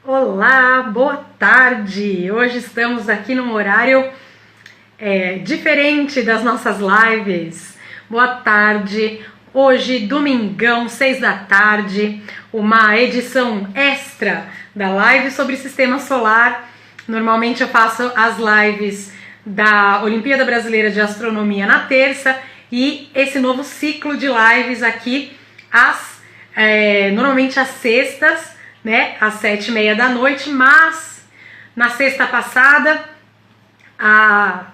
Olá, boa tarde! Hoje estamos aqui num horário diferente das nossas lives. Boa tarde! Hoje, domingão, 6 da tarde, uma edição extra da live sobre Sistema Solar. Normalmente eu faço as lives da Olimpíada Brasileira de Astronomia na terça e esse novo ciclo de lives aqui, normalmente às sextas, né, às 7h30 da noite, mas na sexta passada a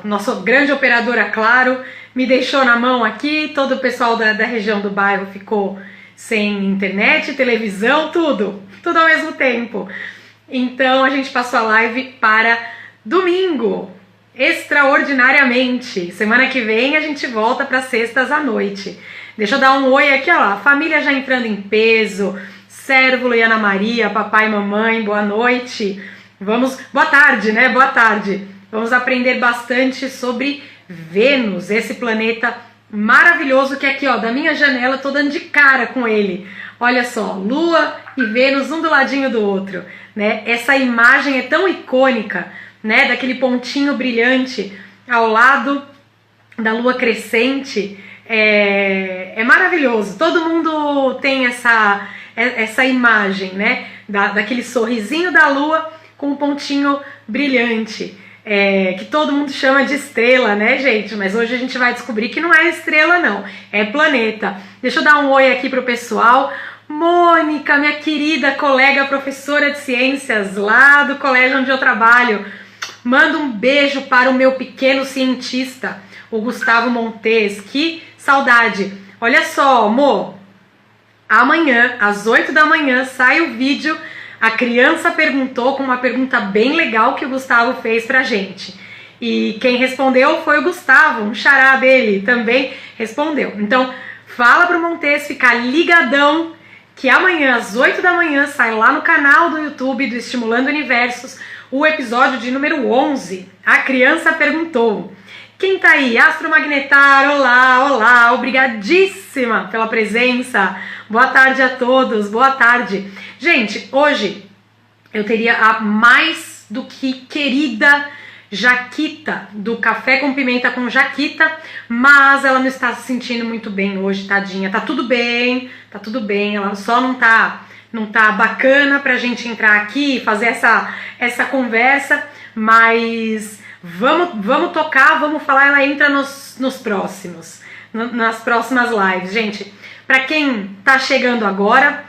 nossa grande operadora Claro me deixou na mão aqui, todo o pessoal da região do bairro ficou sem internet, televisão, tudo ao mesmo tempo. Então a gente passou a live para domingo, extraordinariamente. Semana que vem a gente volta para sextas à noite. Deixa eu dar um oi aqui, ó, a família já entrando em peso. Sérvulo e Ana Maria, papai e mamãe, boa noite. Boa tarde, né? Boa tarde. Vamos aprender bastante sobre Vênus, esse planeta maravilhoso que aqui, ó, da minha janela, eu tô dando de cara com ele. Olha só, Lua e Vênus um do ladinho do outro, né? Essa imagem é tão icônica, né? Daquele pontinho brilhante ao lado da Lua crescente. É maravilhoso. Todo mundo tem essa imagem, né, daquele sorrisinho da Lua com um pontinho brilhante, que todo mundo chama de estrela, né, gente? Mas hoje a gente vai descobrir que não é estrela, não, é planeta. Deixa eu dar um oi aqui pro pessoal. Mônica, minha querida colega professora de ciências lá do colégio onde eu trabalho, manda um beijo para o meu pequeno cientista, o Gustavo Montes. Que saudade! Olha só, Mo, amanhã, às 8 da manhã, sai o vídeo. A criança perguntou, com uma pergunta bem legal que o Gustavo fez pra gente. E quem respondeu foi o Gustavo, um xará dele, também respondeu. Então, fala pro Montes ficar ligadão, que amanhã, às 8 da manhã, sai lá no canal do YouTube do Estimulando Universos, o episódio de número 11. A criança perguntou. Quem tá aí? Astromagnetar, olá, obrigadíssima pela presença. Boa tarde a todos, boa tarde. Gente, hoje eu teria a mais do que querida Jaquita, do Café com Pimenta com Jaquita, mas ela não está se sentindo muito bem hoje, tadinha. Tá tudo bem, ela só não tá bacana pra gente entrar aqui e fazer essa conversa, mas vamos tocar, vamos falar, ela entra nas próximas lives. Gente, pra quem tá chegando agora,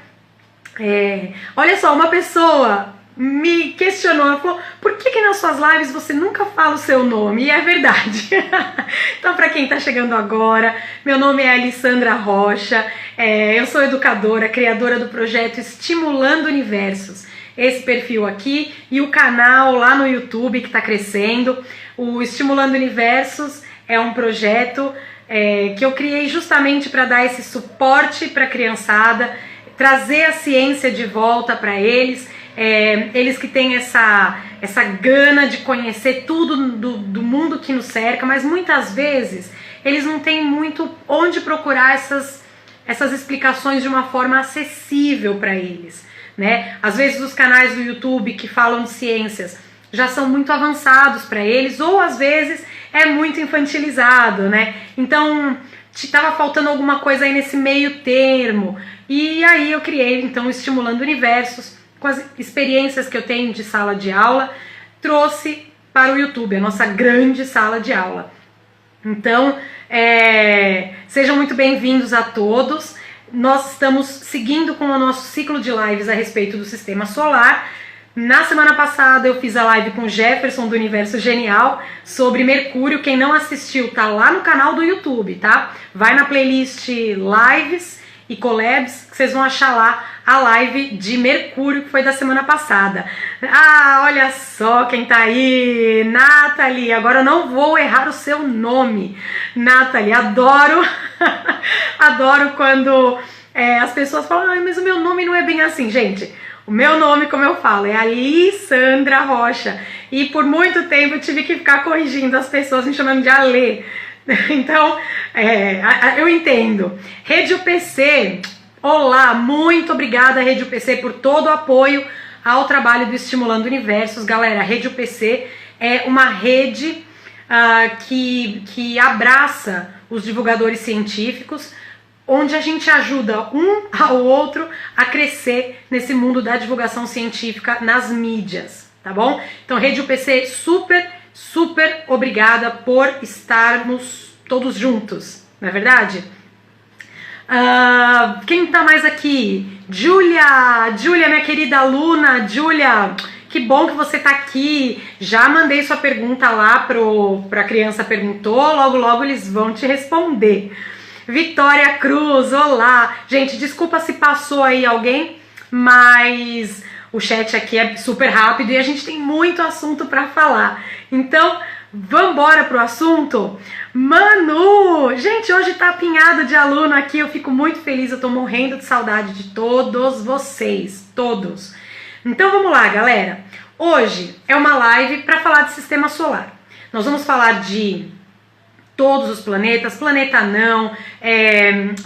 olha só, uma pessoa me questionou, ela falou, por que nas suas lives você nunca fala o seu nome? E é verdade. Então, pra quem tá chegando agora, meu nome é Alessandra Rocha, eu sou educadora, criadora do projeto Estimulando Universos. Esse perfil aqui e o canal lá no YouTube que está crescendo. O Estimulando Universos é um projeto que eu criei justamente para dar esse suporte para a criançada, trazer a ciência de volta para eles, eles que têm essa gana de conhecer tudo do mundo que nos cerca, mas muitas vezes eles não têm muito onde procurar essas explicações de uma forma acessível para eles. Né? Às vezes os canais do YouTube que falam de ciências já são muito avançados para eles, ou às vezes é muito infantilizado, né? Então estava faltando alguma coisa aí nesse meio termo, e aí eu criei então Estimulando Universos, com as experiências que eu tenho de sala de aula, trouxe para o YouTube, a nossa grande sala de aula. Então sejam muito bem-vindos a todos. Nós estamos seguindo com o nosso ciclo de lives a respeito do Sistema Solar. Na semana passada eu fiz a live com o Jefferson do Universo Genial sobre Mercúrio. Quem não assistiu tá lá no canal do YouTube, tá? Vai na playlist Lives e Collabs que vocês vão achar lá a live de Mercúrio, que foi da semana passada. Ah, olha só quem tá aí, Nathalie. Agora eu não vou errar o seu nome, Nathalie. Adoro adoro quando as pessoas falam, mas o meu nome não é bem assim. Gente, o meu nome, como eu falo, é Alessandra Rocha, e por muito tempo eu tive que ficar corrigindo as pessoas me chamando de Alê. Então, eu entendo. Rede UPC, olá, muito obrigada Rede UPC por todo o apoio ao trabalho do Estimulando Universos. Galera, a Rede UPC é uma rede que abraça os divulgadores científicos, onde a gente ajuda um ao outro a crescer nesse mundo da divulgação científica nas mídias, tá bom? Então, Rede UPC, super obrigada por estarmos todos juntos, não é verdade? Quem tá mais aqui? Júlia, minha querida aluna, Júlia, que bom que você tá aqui. Já mandei sua pergunta lá pra criança perguntou, logo eles vão te responder. Vitória Cruz, olá. Gente, desculpa se passou aí alguém, mas o chat aqui é super rápido e a gente tem muito assunto para falar. Então, vambora pro assunto? Manu! Gente, hoje tá apinhado de aluno aqui, eu fico muito feliz, eu tô morrendo de saudade de todos vocês, todos. Então vamos lá, galera. Hoje é uma live para falar de sistema solar. Nós vamos falar de todos os planetas, planeta anão,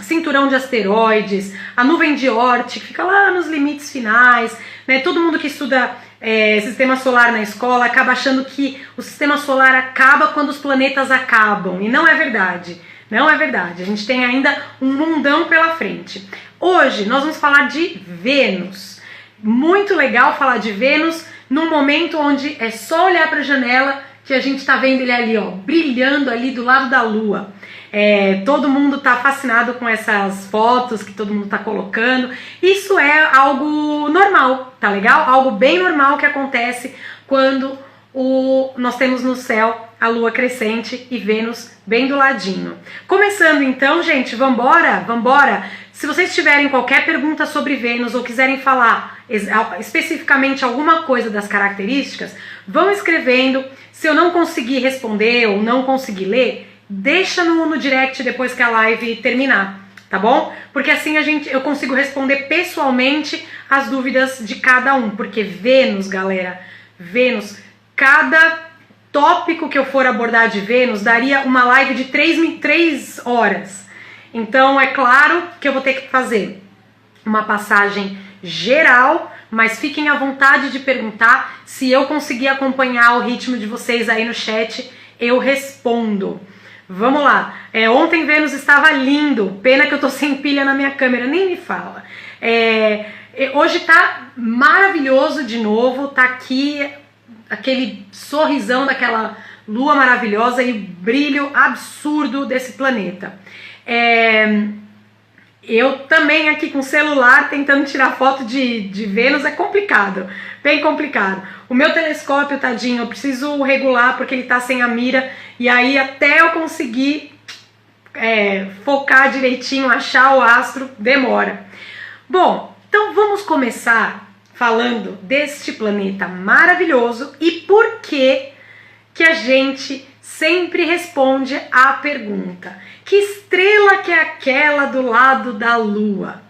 cinturão de asteroides, a nuvem de Oort, que fica lá nos limites finais, né? Todo mundo que estuda sistema solar na escola acaba achando que o sistema solar acaba quando os planetas acabam, e não é verdade. Não é verdade, a gente tem ainda um mundão pela frente. Hoje nós vamos falar de Vênus. Muito legal falar de Vênus num momento onde é só olhar para a janela que a gente tá vendo ele ali, ó, brilhando ali do lado da Lua. Todo mundo tá fascinado com essas fotos que todo mundo tá colocando. Isso é algo normal, tá legal? Algo bem normal que acontece quando nós temos no céu a Lua crescente e Vênus bem do ladinho. Começando então, gente, vambora? Se vocês tiverem qualquer pergunta sobre Vênus ou quiserem falar especificamente alguma coisa das características, vão escrevendo. Se eu não conseguir responder ou não conseguir ler, deixa no direct depois que a live terminar, tá bom? Porque assim eu consigo responder pessoalmente as dúvidas de cada um, porque Vênus, galera, Vênus, cada tópico que eu for abordar de Vênus daria uma live de 3 horas. Então é claro que eu vou ter que fazer uma passagem geral, mas fiquem à vontade de perguntar. Se eu conseguir acompanhar o ritmo de vocês aí no chat, eu respondo. Vamos lá. Ontem Vênus estava lindo, pena que eu tô sem pilha na minha câmera, nem me fala. Hoje tá maravilhoso de novo, tá aqui aquele sorrisão daquela lua maravilhosa e brilho absurdo desse planeta. Eu também aqui com o celular tentando tirar foto de Vênus é complicado, bem complicado. O meu telescópio, tadinho, eu preciso regular porque ele tá sem a mira, e aí até eu conseguir focar direitinho, achar o astro, demora. Bom, então vamos começar falando deste planeta maravilhoso e por que a gente sempre responde à pergunta: que estrela que é aquela do lado da Lua?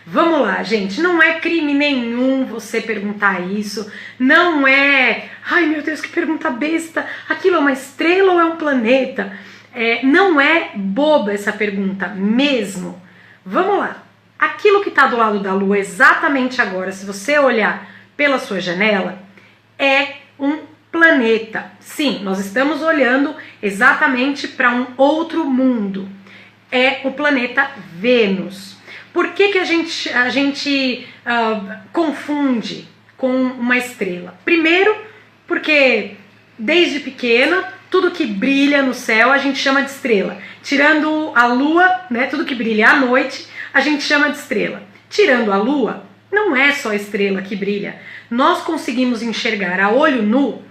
Vamos lá, gente, não é crime nenhum você perguntar isso, não é, ai meu Deus, que pergunta besta, aquilo é uma estrela ou é um planeta? Não é boba essa pergunta mesmo. Vamos lá, aquilo que está do lado da Lua exatamente agora, se você olhar pela sua janela, é um planeta. Sim, nós estamos olhando exatamente para um outro mundo. É o planeta Vênus. Por que a gente confunde com uma estrela? Primeiro, porque desde pequena, tudo que brilha no céu a gente chama de estrela. Tirando a Lua, né, tudo que brilha à noite, a gente chama de estrela. Tirando a Lua, não é só a estrela que brilha. Nós conseguimos enxergar a olho nu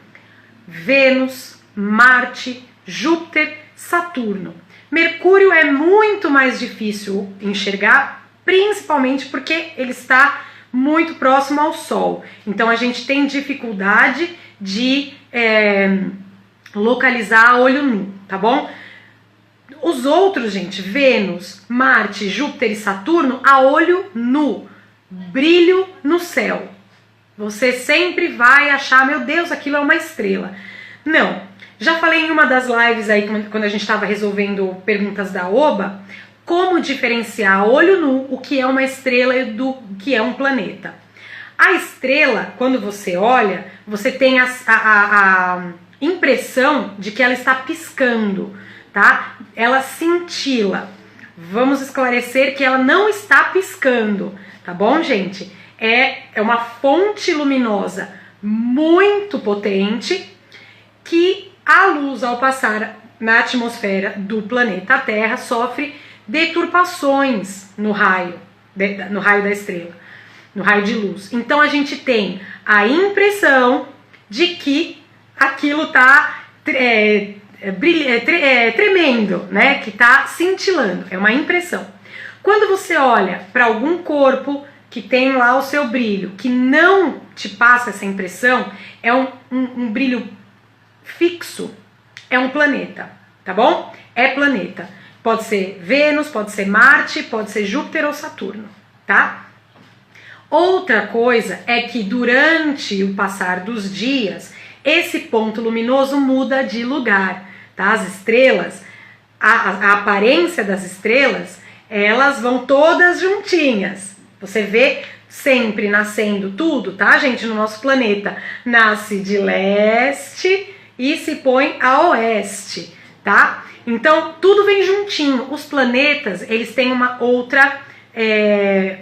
Vênus, Marte, Júpiter, Saturno. Mercúrio é muito mais difícil enxergar, principalmente porque ele está muito próximo ao Sol. Então a gente tem dificuldade de localizar a olho nu, tá bom? Os outros, gente, Vênus, Marte, Júpiter e Saturno, a olho nu, brilho no céu. Você sempre vai achar, meu Deus, aquilo é uma estrela. Não. Já falei em uma das lives aí, quando a gente estava resolvendo perguntas da Oba, como diferenciar a olho nu o que é uma estrela do que é um planeta. A estrela, quando você olha, você tem a impressão de que ela está piscando, tá? Ela cintila. Vamos esclarecer que ela não está piscando, tá bom, gente? É uma fonte luminosa muito potente que a luz, ao passar na atmosfera do planeta Terra, sofre deturpações no raio da estrela, no raio de luz. Então a gente tem a impressão de que aquilo está tremendo, né? Que está cintilando. É uma impressão. Quando você olha para algum corpo que tem lá o seu brilho, que não te passa essa impressão, é um brilho fixo, é um planeta, tá bom? É planeta. Pode ser Vênus, pode ser Marte, pode ser Júpiter ou Saturno, tá? Outra coisa é que durante o passar dos dias, esse ponto luminoso muda de lugar, tá? As estrelas, a aparência das estrelas, elas vão todas juntinhas. Você vê sempre nascendo tudo, tá, gente? No nosso planeta nasce de leste e se põe a oeste, tá? Então tudo vem juntinho. Os planetas, eles têm uma outra,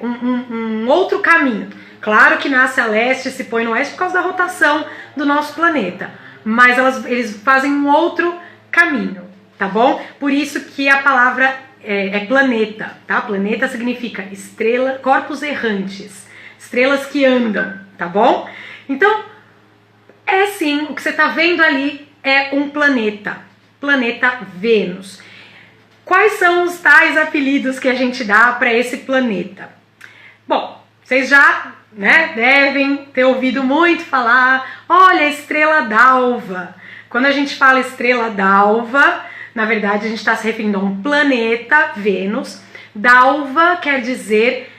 um outro caminho. Claro que nasce a leste e se põe no oeste por causa da rotação do nosso planeta, mas eles fazem um outro caminho, tá bom? Por isso que a palavra é planeta, tá? Planeta significa estrela, corpos errantes, estrelas que andam, tá bom? Então, sim, o que você tá vendo ali é um planeta Vênus. Quais são os tais apelidos que a gente dá para esse planeta? Bom, vocês já, né, devem ter ouvido muito falar, olha, estrela d'alva. Quando a gente fala estrela d'alva, na verdade, a gente está se referindo a um planeta, Vênus. D'alva quer dizer,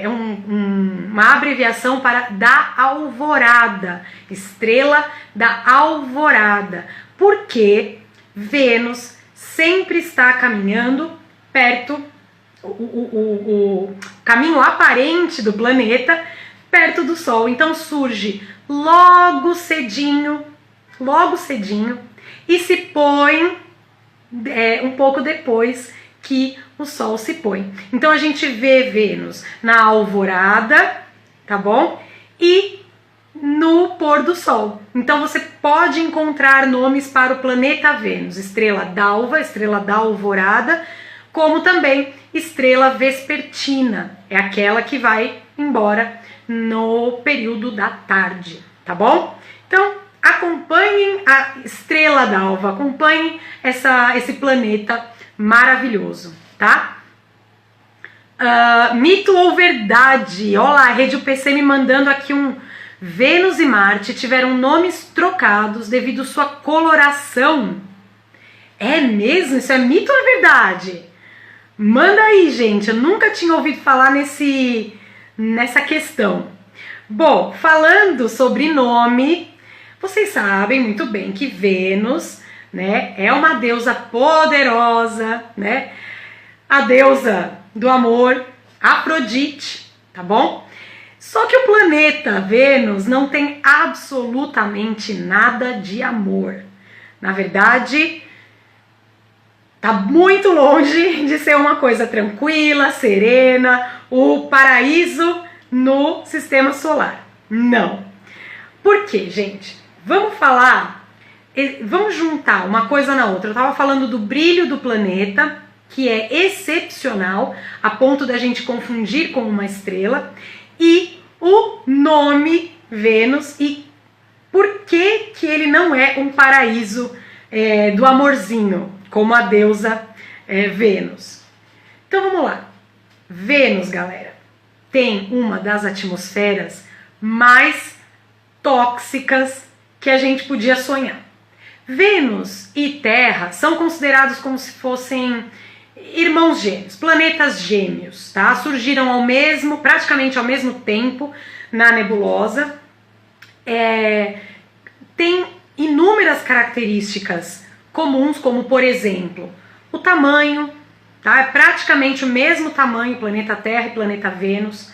uma abreviação para da alvorada, estrela da alvorada, porque Vênus sempre está caminhando perto, o caminho aparente do planeta, perto do Sol. Então surge logo cedinho, e se põe um pouco depois que o Sol se põe. Então a gente vê Vênus na alvorada, tá bom? E no pôr do Sol. Então você pode encontrar nomes para o planeta Vênus: estrela d'alva, estrela da alvorada, como também estrela vespertina, é aquela que vai embora no período da tarde, tá bom? Então acompanhem a estrela d'alva, acompanhem esse planeta maravilhoso, tá? Mito ou verdade? Olá, a Rede UPC me mandando aqui Vênus e Marte tiveram nomes trocados devido à sua coloração. É mesmo? Isso é mito ou é verdade? Manda aí, gente, eu nunca tinha ouvido falar nessa questão. Bom, falando sobre nome, vocês sabem muito bem que Vênus, né, é uma deusa poderosa, né? A deusa do amor, Afrodite, tá bom? Só que o planeta Vênus não tem absolutamente nada de amor. Na verdade, tá muito longe de ser uma coisa tranquila, serena, o paraíso no sistema solar. Não. Por quê, gente? Vamos juntar uma coisa na outra. Eu estava falando do brilho do planeta, que é excepcional, a ponto da gente confundir com uma estrela, e o nome Vênus, e por que ele não é um paraíso do amorzinho, como a deusa Vênus. Então vamos lá. Vênus, galera, tem uma das atmosferas mais tóxicas que a gente podia sonhar. Vênus e Terra são considerados como se fossem irmãos gêmeos, planetas gêmeos, tá? Surgiram praticamente ao mesmo tempo na nebulosa. Tem inúmeras características comuns, como por exemplo, o tamanho, tá? É praticamente o mesmo tamanho, planeta Terra e planeta Vênus.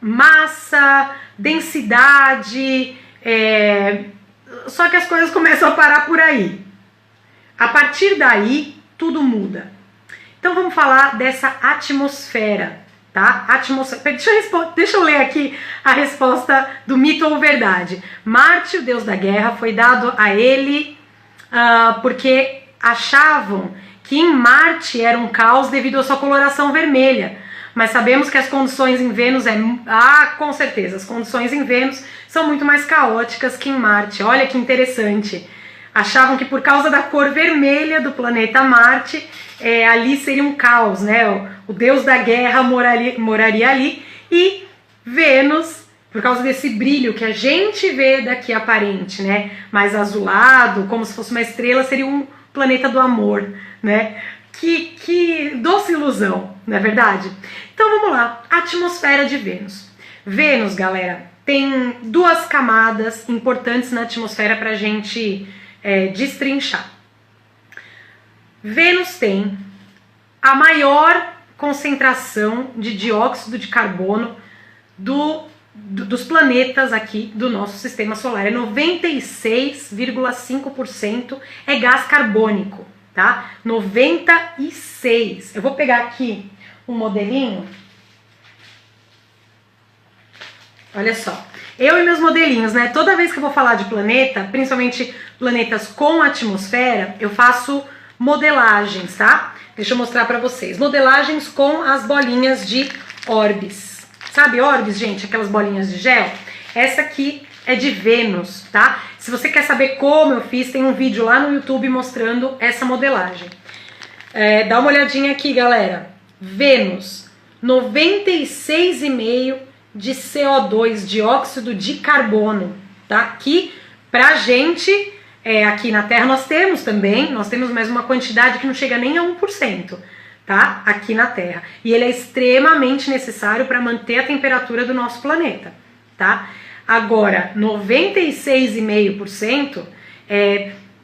massa, densidade, só que as coisas começam a parar por aí. A partir daí, tudo muda. Então vamos falar dessa atmosfera, tá? Atmosfera. Deixa eu ler aqui a resposta do mito ou verdade. Marte, o deus da guerra, foi dado a ele porque achavam que em Marte era um caos devido à sua coloração vermelha. Mas sabemos que as condições em Vênus com certeza, as condições em Vênus são muito mais caóticas que em Marte. Olha que interessante. Achavam que por causa da cor vermelha do planeta Marte, ali seria um caos, né? O deus da guerra moraria ali, e Vênus, por causa desse brilho que a gente vê daqui aparente, né? Mais azulado, como se fosse uma estrela, seria um planeta do amor, né? Que doce ilusão, não é verdade? Então vamos lá, atmosfera de Vênus. Vênus, galera, tem duas camadas importantes na atmosfera para a gente destrinchar. Vênus tem a maior concentração de dióxido de carbono dos planetas aqui do nosso sistema solar. 96,5% é gás carbônico, tá? 96. Eu vou pegar aqui um modelinho. Olha só. Eu e meus modelinhos, né? Toda vez que eu vou falar de planeta, principalmente planetas com atmosfera, eu faço modelagens, tá? Deixa eu mostrar pra vocês. Modelagens com as bolinhas de Orbis. Sabe Orbis, gente? Aquelas bolinhas de gel? Essa aqui é de Vênus, tá? Se você quer saber como eu fiz, tem um vídeo lá no YouTube mostrando essa modelagem. Dá uma olhadinha aqui, galera. Vênus, 96,5% de CO2, dióxido de carbono, tá? Que pra gente, aqui na Terra nós temos mais uma quantidade que não chega nem a 1%, tá? Aqui na Terra. E ele é extremamente necessário para manter a temperatura do nosso planeta, tá? Agora, 96,5%,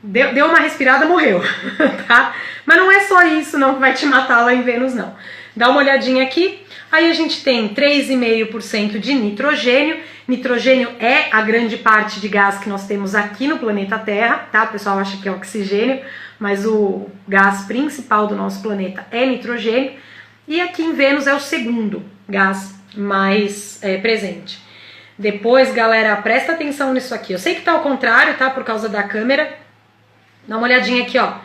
deu uma respirada, morreu, tá? Mas não é só isso não que vai te matar lá em Vênus, não. Dá uma olhadinha aqui. Aí a gente tem 3,5% de nitrogênio. Nitrogênio é a grande parte de gás que nós temos aqui no planeta Terra, tá? O pessoal acha que é oxigênio, mas o gás principal do nosso planeta é nitrogênio. E aqui em Vênus é o segundo gás mais presente. Depois, galera, presta atenção nisso aqui. Eu sei que tá ao contrário, tá? Por causa da câmera. Dá uma olhadinha aqui, ó.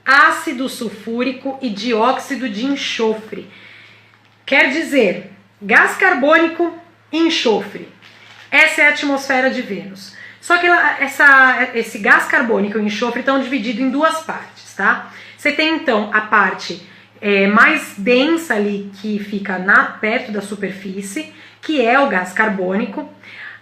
Ácido sulfúrico e dióxido de enxofre. Quer dizer, gás carbônico e enxofre. Essa é a atmosfera de Vênus. Só que esse gás carbônico e enxofre estão divididos em duas partes, tá? Você tem então a parte mais densa ali, que fica perto da superfície, que é o gás carbônico.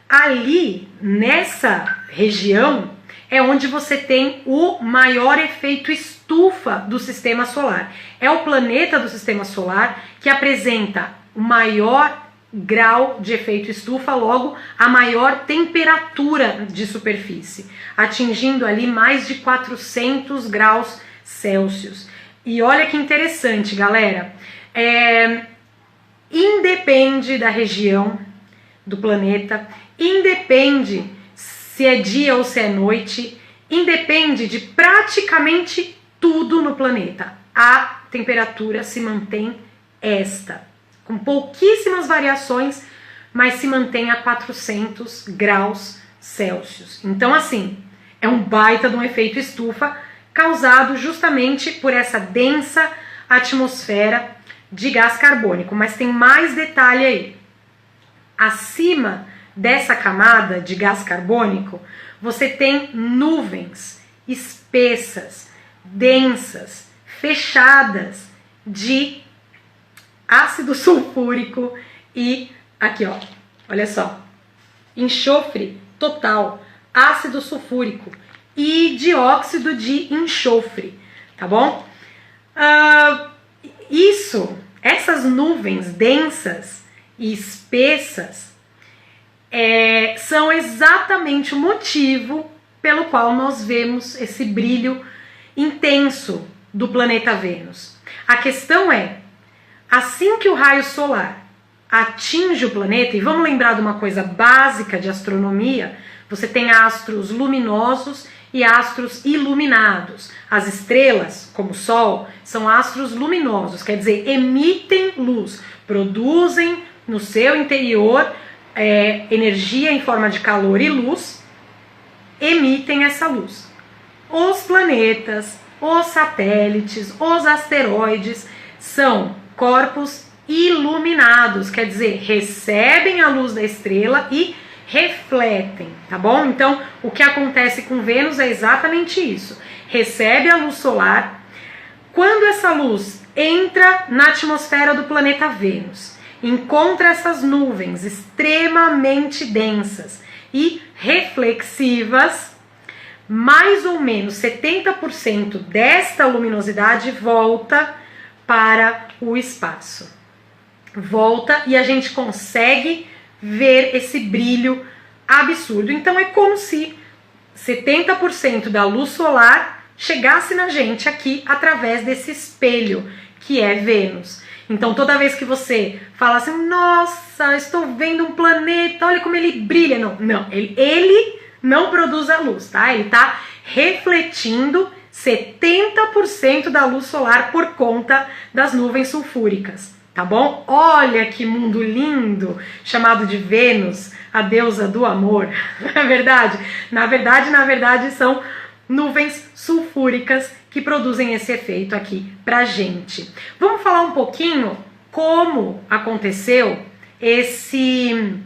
Ali, nessa região, é onde você tem o maior efeito estufa do sistema solar. É o planeta do sistema solar que apresenta o maior grau de efeito estufa, logo a maior temperatura de superfície, atingindo ali mais de 400 graus Celsius. E olha que interessante, galera, independe da região do planeta, independe se é dia ou se é noite, independe de praticamente tudo no planeta. A temperatura se mantém com pouquíssimas variações, mas se mantém a 400 graus Celsius. Então, assim, é um baita de um efeito estufa causado justamente por essa densa atmosfera de gás carbônico. Mas tem mais detalhe aí. Acima dessa camada de gás carbônico, você tem nuvens espessas, densas, fechadas de ácido sulfúrico e aqui, ó, olha só, enxofre total, ácido sulfúrico e dióxido de enxofre, tá bom? Essas nuvens densas e espessas são exatamente o motivo pelo qual nós vemos esse brilho intenso do planeta Vênus. A questão é, assim que o raio solar atinge o planeta, e vamos lembrar de uma coisa básica de astronomia, você tem astros luminosos e astros iluminados. As estrelas, como o Sol, são astros luminosos, quer dizer, emitem luz, produzem no seu interior energia em forma de calor e luz, emitem essa luz. Os planetas, os satélites, os asteroides são corpos iluminados, quer dizer, recebem a luz da estrela e refletem, tá bom? Então, o que acontece com Vênus é exatamente isso. Recebe a luz solar. Quando essa luz entra na atmosfera do planeta Vênus, encontra essas nuvens extremamente densas e reflexivas, mais ou menos 70% desta luminosidade volta para o espaço. Volta e a gente consegue ver esse brilho absurdo. Então é como se 70% da luz solar chegasse na gente aqui através desse espelho que é Vênus. Então toda vez que você fala assim, nossa, estou vendo um planeta, olha como ele brilha. Não, ele não produz a luz, tá? Ele está refletindo 70% da luz solar por conta das nuvens sulfúricas, tá bom? Olha que mundo lindo, chamado de Vênus, a deusa do amor. Não é verdade? Na verdade são nuvens sulfúricas que produzem esse efeito aqui pra gente. Vamos falar um pouquinho como aconteceu esse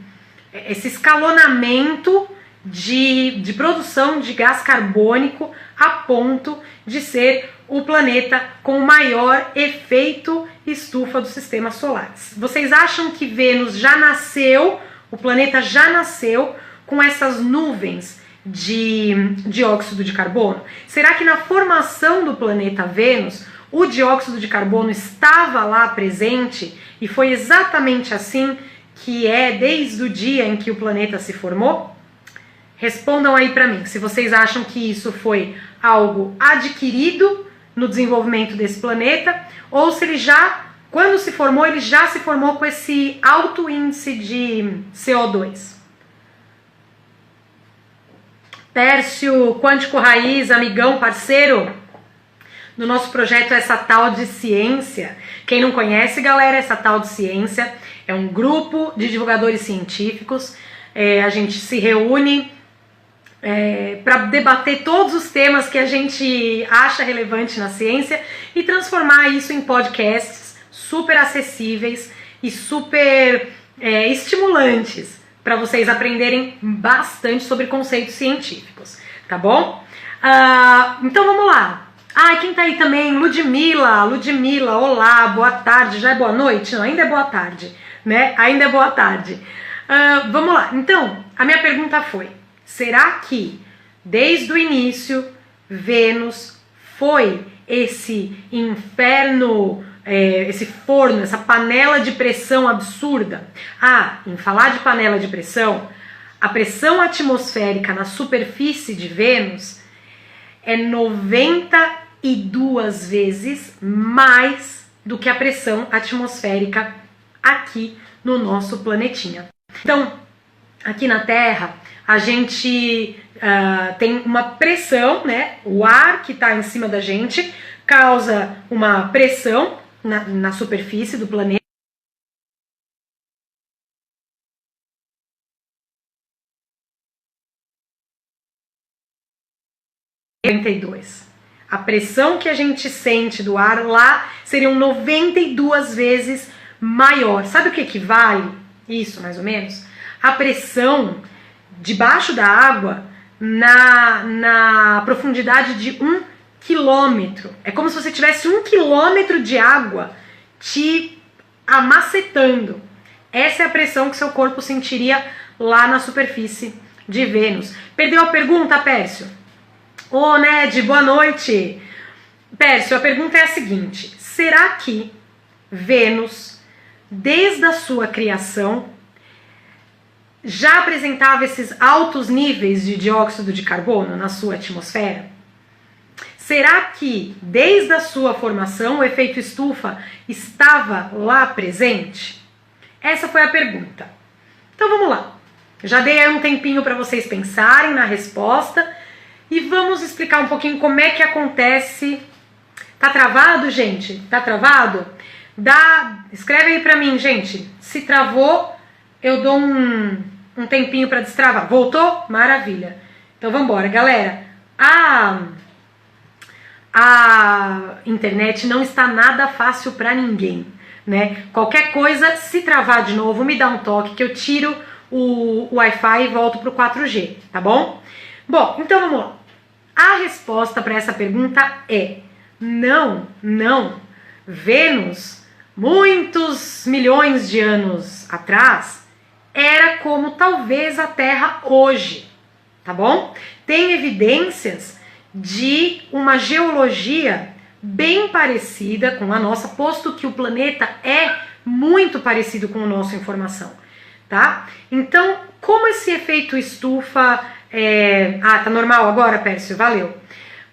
escalonamento de produção de gás carbônico a ponto de ser o planeta com o maior efeito estufa do sistema solar. Vocês acham que Vênus já nasceu, o planeta já nasceu com essas nuvens de dióxido de carbono? Será que na formação do planeta Vênus o dióxido de carbono estava lá presente e foi exatamente assim que é desde o dia em que o planeta se formou? Respondam aí para mim, se vocês acham que isso foi algo adquirido no desenvolvimento desse planeta, ou se ele já, quando se formou, ele já se formou com esse alto índice de CO2. Pércio, Quântico Raiz, amigão, parceiro do nosso projeto Essa Tal de Ciência. Quem não conhece, galera, Essa Tal de Ciência é um grupo de divulgadores científicos. A gente se reúne para debater todos os temas que a gente acha relevante na ciência e transformar isso em podcasts super acessíveis e super estimulantes para vocês aprenderem bastante sobre conceitos científicos, tá bom? Então vamos lá. Quem tá aí também? Ludmila, olá, boa tarde, já é boa noite? Não, ainda é boa tarde, né? Ainda é boa tarde. Vamos lá, então, a minha pergunta foi, será que desde o início Vênus foi esse inferno, esse forno, essa panela de pressão absurda? Em falar de panela de pressão, a pressão atmosférica na superfície de Vênus é 92 vezes mais do que a pressão atmosférica aqui no nosso planetinha. Então, aqui na Terra, a gente tem uma pressão, né? O ar que está em cima da gente causa uma pressão na superfície do planeta. A pressão que a gente sente do ar lá seriam 92 vezes maior. Sabe o que equivale isso, mais ou menos? A pressão debaixo da água na profundidade de 1 quilômetro. É como se você tivesse 1 quilômetro de água te amacetando. Essa é a pressão que seu corpo sentiria lá na superfície de Vênus. Perdeu a pergunta, Pércio? Ô, Ned, boa noite. Pércio, a pergunta é a seguinte: será que Vênus, desde a sua criação, já apresentava esses altos níveis de dióxido de carbono na sua atmosfera? Será que, desde a sua formação, o efeito estufa estava lá presente? Essa foi a pergunta. Então vamos lá. Já dei aí um tempinho para vocês pensarem na resposta e vamos explicar um pouquinho como é que acontece. Tá travado, gente? Tá travado? Escreve aí para mim, gente. Se travou, eu dou um tempinho para destravar. Voltou? Maravilha. Então vamos embora, galera. A internet não está nada fácil para ninguém, né? Qualquer coisa, se travar de novo, me dá um toque que eu tiro o Wi-Fi e volto pro 4G, tá bom? Bom, então vamos lá. A resposta para essa pergunta é não. Vênus, muitos milhões de anos atrás, era como talvez a Terra hoje, tá bom? Tem evidências de uma geologia bem parecida com a nossa, posto que o planeta é muito parecido com a nossa informação, tá? Então, como esse efeito estufa... tá normal agora, Pércio? Valeu.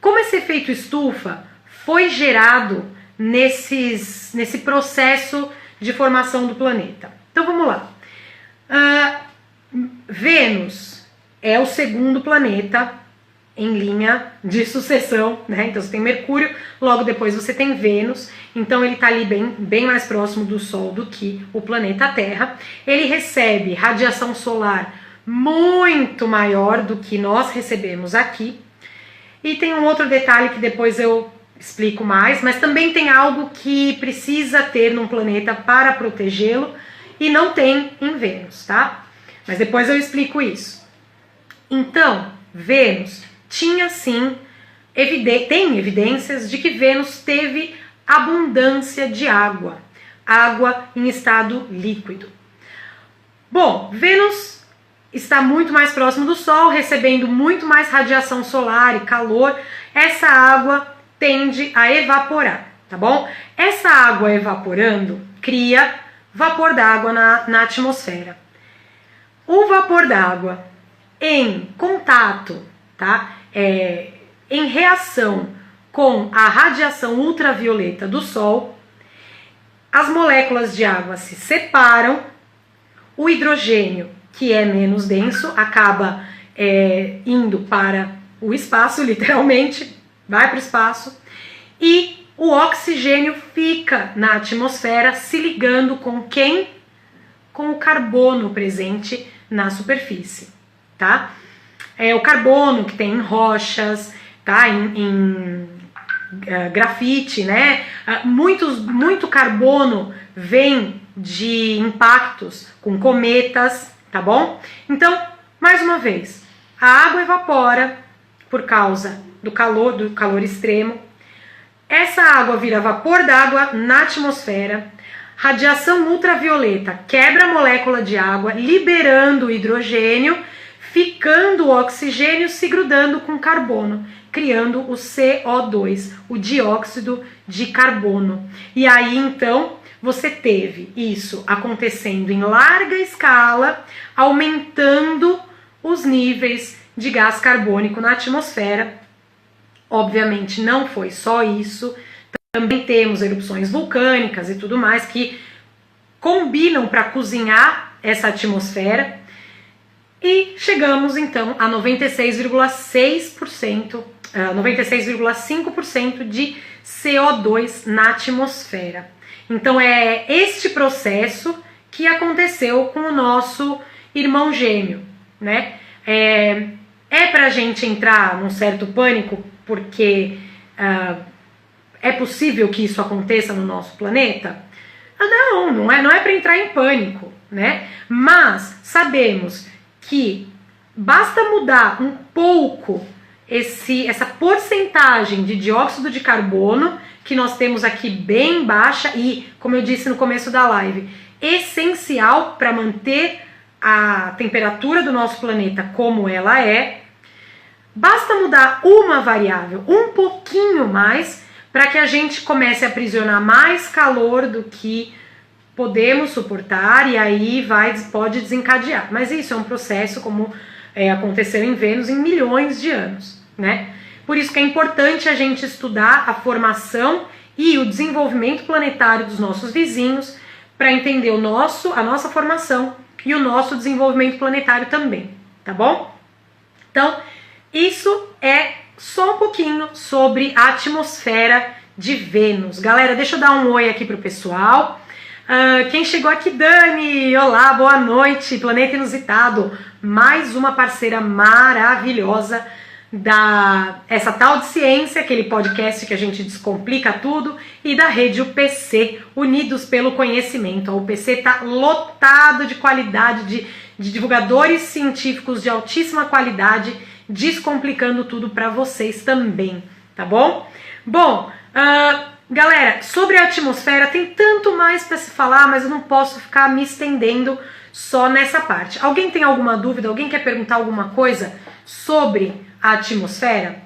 Como esse efeito estufa foi gerado nesse processo de formação do planeta? Então, vamos lá. Vênus é o segundo planeta em linha de sucessão, né? Então você tem Mercúrio, logo depois você tem Vênus, então ele está ali bem mais próximo do Sol do que o planeta Terra. Ele recebe radiação solar muito maior do que nós recebemos aqui. E tem um outro detalhe que depois eu explico mais, mas também tem algo que precisa ter num planeta para protegê-lo e não tem em Vênus, tá? Mas depois eu explico isso. Então, Vênus tinha sim, tem evidências de que Vênus teve abundância de água em estado líquido. Bom, Vênus está muito mais próximo do Sol, recebendo muito mais radiação solar e calor. Essa água tende a evaporar, tá bom? Essa água evaporando cria vapor d'água na atmosfera. O vapor d'água em contato, tá? Em reação com a radiação ultravioleta do Sol, as moléculas de água se separam, o hidrogênio, que é menos denso, acaba indo para o espaço, literalmente, vai para o espaço, e o oxigênio fica na atmosfera se ligando com quem? Com o carbono presente na superfície, tá? O carbono que tem em rochas, tá? Em grafite, né? Muito carbono vem de impactos com cometas, tá bom? Então, mais uma vez, a água evapora por causa do calor extremo. Essa água vira vapor d'água na atmosfera. Radiação ultravioleta quebra a molécula de água, liberando o hidrogênio, ficando o oxigênio se grudando com carbono, criando o CO2, o dióxido de carbono. E aí, então, você teve isso acontecendo em larga escala, aumentando os níveis de gás carbônico na atmosfera. Obviamente, não foi só isso. Também temos erupções vulcânicas e tudo mais que combinam para cozinhar essa atmosfera. E chegamos então a 96,6%, 96,5% de CO2 na atmosfera. Então é este processo que aconteceu com o nosso irmão gêmeo, né? Pra gente entrar num certo pânico, porque é possível que isso aconteça no nosso planeta? Não é para entrar em pânico, né? Mas sabemos que basta mudar um pouco essa porcentagem de dióxido de carbono, que nós temos aqui bem baixa e, como eu disse no começo da live, essencial para manter a temperatura do nosso planeta como ela é. Basta mudar uma variável, um pouquinho mais, para que a gente comece a aprisionar mais calor do que podemos suportar, e aí pode desencadear. Mas isso é um processo como aconteceu em Vênus em milhões de anos, né? Por isso que é importante a gente estudar a formação e o desenvolvimento planetário dos nossos vizinhos, para entender a nossa formação e o nosso desenvolvimento planetário também, tá bom? Então, isso é só um pouquinho sobre a atmosfera de Vênus. Galera, deixa eu dar um oi aqui pro pessoal. Quem chegou aqui, Dani, olá, boa noite, Planeta Inusitado, mais uma parceira maravilhosa essa tal de ciência, aquele podcast que a gente descomplica tudo, e da rede UPC, Unidos pelo Conhecimento. A UPC está lotado de qualidade, de divulgadores científicos de altíssima qualidade, descomplicando tudo para vocês também, tá bom? Bom, galera, sobre a atmosfera tem tanto mais para se falar, mas eu não posso ficar me estendendo só nessa parte. Alguém tem alguma dúvida? Alguém quer perguntar alguma coisa sobre a atmosfera?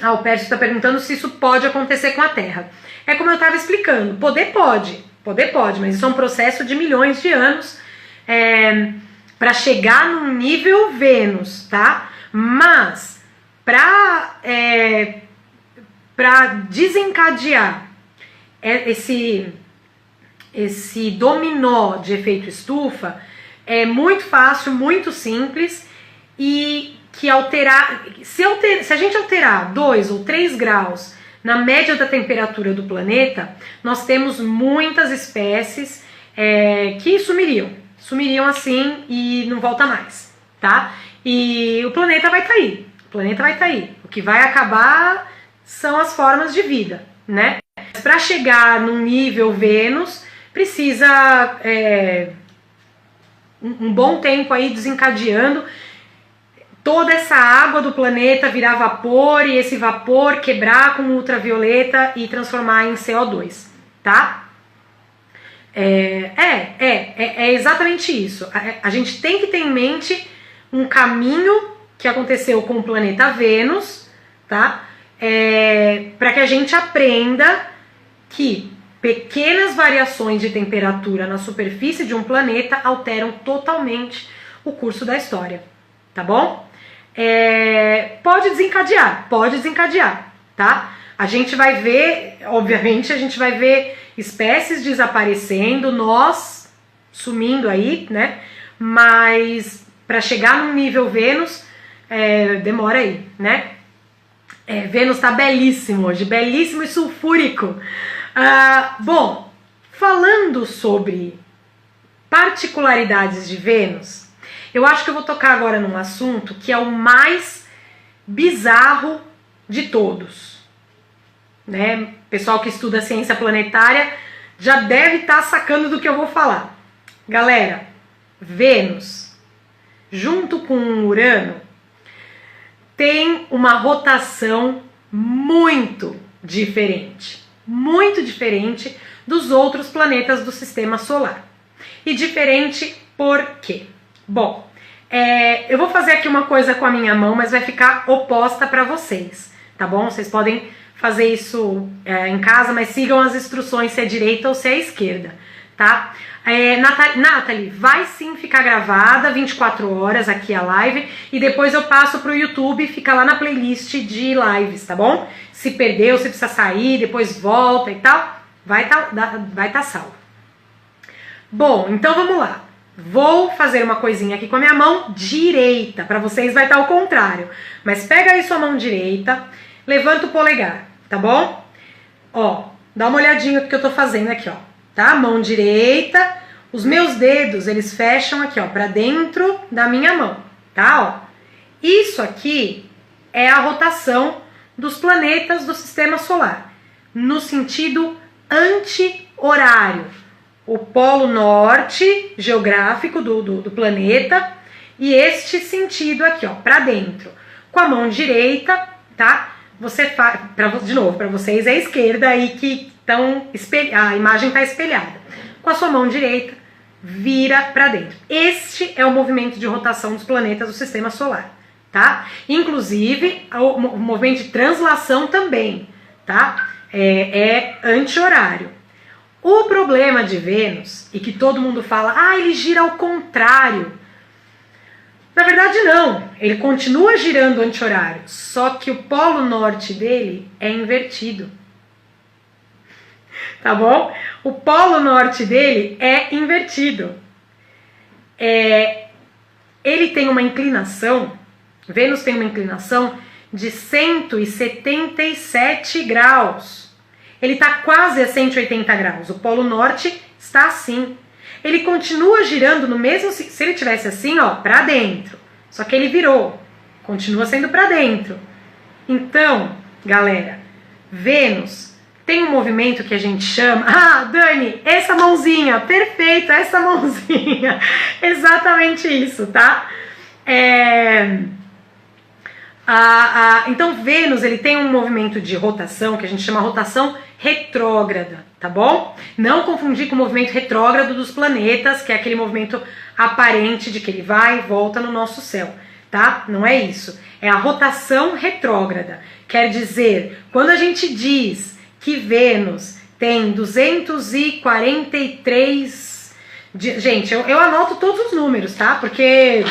O Pércio está perguntando se isso pode acontecer com a Terra. É como eu estava explicando, poder pode, mas isso é um processo de milhões de anos para chegar num nível Vênus, tá? Mas para desencadear esse dominó de efeito estufa, é muito fácil, muito simples, e que se a gente alterar 2 ou 3 graus na média da temperatura do planeta, nós temos muitas espécies que sumiriam assim e não volta mais, tá? E o planeta vai estar aí, o que vai acabar são as formas de vida, né? Para chegar num nível Vênus, precisa um bom tempo aí desencadeando toda essa água do planeta virar vapor e esse vapor quebrar com ultravioleta e transformar em CO2, tá? É exatamente isso. A gente tem que ter em mente um caminho que aconteceu com o planeta Vênus, tá? Para que a gente aprenda que pequenas variações de temperatura na superfície de um planeta alteram totalmente o curso da história, tá bom? Pode desencadear, tá? A gente vai ver, obviamente, espécies desaparecendo, nós sumindo aí, né? Mas para chegar num nível Vênus, demora aí, né? Vênus tá belíssimo hoje, belíssimo e sulfúrico. Bom, falando sobre particularidades de Vênus, eu acho que eu vou tocar agora num assunto que é o mais bizarro de todos, né? Pessoal que estuda ciência planetária já deve estar sacando do que eu vou falar. Galera, Vênus, junto com Urano, tem uma rotação muito diferente dos outros planetas do sistema solar. E diferente por quê? Bom, eu vou fazer aqui uma coisa com a minha mão, mas vai ficar oposta para vocês, tá bom? Vocês podem fazer isso em casa, mas sigam as instruções se é direita ou se é esquerda, tá? Nathalie, vai sim ficar gravada 24 horas aqui a live e depois eu passo pro YouTube e fica lá na playlist de lives, tá bom? Se perdeu, se precisa sair, depois volta e tal, vai tá salvo. Bom, então vamos lá. Vou fazer uma coisinha aqui com a minha mão direita, para vocês vai estar ao contrário. Mas pega aí sua mão direita, levanta o polegar, tá bom? Ó, dá uma olhadinha no que eu tô fazendo aqui, ó. Tá? Mão direita, os meus dedos, eles fecham aqui, ó, para dentro da minha mão, tá? Ó. Isso aqui é a rotação dos planetas do sistema solar, no sentido anti-horário. O polo norte geográfico do planeta e este sentido aqui, ó, para dentro. Com a mão direita, tá? Você faz, de novo, para vocês é a esquerda aí que a imagem está espelhada. Com a sua mão direita, vira para dentro. Este é o movimento de rotação dos planetas do sistema solar, tá? Inclusive, o movimento de translação também, tá? É anti-horário. O problema de Vênus, e que todo mundo fala, ele gira ao contrário. Na verdade não, ele continua girando anti-horário, só que o polo norte dele é invertido. tá bom? O polo norte dele é invertido. Ele tem uma inclinação, Vênus tem uma inclinação de 177 graus. Ele está quase a 180 graus. O polo norte está assim. Ele continua girando no mesmo... Se ele tivesse assim, ó, para dentro. Só que ele virou. Continua sendo para dentro. Então, galera, Vênus tem um movimento que a gente chama... Ah, Dani, essa mãozinha, perfeito, essa mãozinha. Exatamente isso, tá? Então, Vênus, ele tem um movimento de rotação, que a gente chama rotação retrógrada, tá bom? Não confundir com o movimento retrógrado dos planetas, que é aquele movimento aparente de que ele vai e volta no nosso céu, tá? Não é isso. É a rotação retrógrada. Quer dizer, quando a gente diz que Vênus tem 243... Gente, eu anoto todos os números, tá? Porque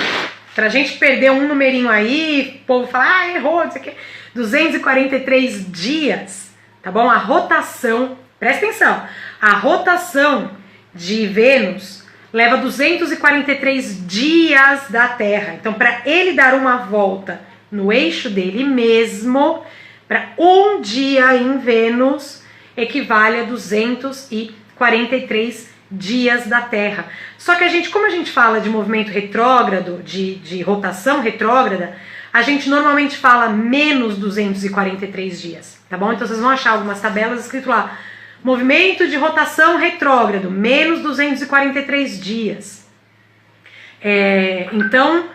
pra gente perder um numerinho aí, o povo fala, ah, errou, não sei o quê. 243 dias, tá bom? A rotação, presta atenção, a rotação de Vênus leva 243 dias da Terra. Então, para ele dar uma volta no eixo dele mesmo, para um dia em Vênus, equivale a 243 dias da Terra. Só que a gente, como a gente fala de movimento retrógrado, de rotação retrógrada, a gente normalmente fala menos 243 dias, tá bom? Então vocês vão achar algumas tabelas escrito lá, movimento de rotação retrógrado, menos 243 dias. Então,